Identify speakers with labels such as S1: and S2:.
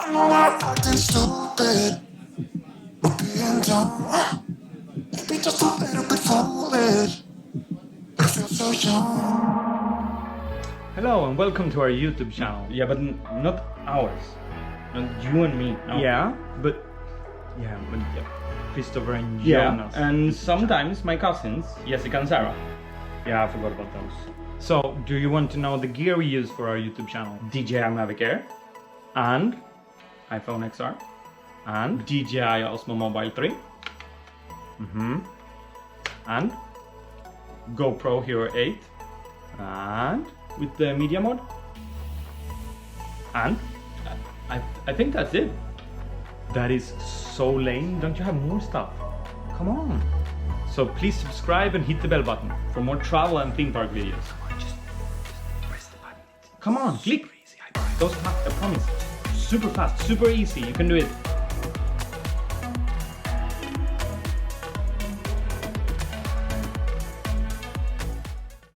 S1: I know I'm acting stupid, but being dumb. Maybe just a little bit foolish, but I feel so young.
S2: Hello and welcome to our YouTube channel.
S3: Yeah, but not ours. Not you and me. No.
S2: Yeah, but Christopher and Jonas.
S3: And sometimes my cousins, Jessica and Sarah. Yeah, I forgot about those.
S2: So, do you want to know the gear we use for our YouTube channel?
S3: DJI Mavic Air
S2: And
S3: iPhone XR
S2: and
S3: DJI Osmo Mobile 3
S2: and
S3: GoPro Hero 8
S2: and
S3: with the media mode.
S2: and
S3: I think that's it.
S2: that is so lame. Don't you have more stuff? Come on. So please subscribe and hit the bell button.
S3: For more travel and theme park videos.
S2: Just press the button.
S3: Come on, click.
S2: Easy, I promise.
S3: Those, I promise. Super fast, super easy. You can do it.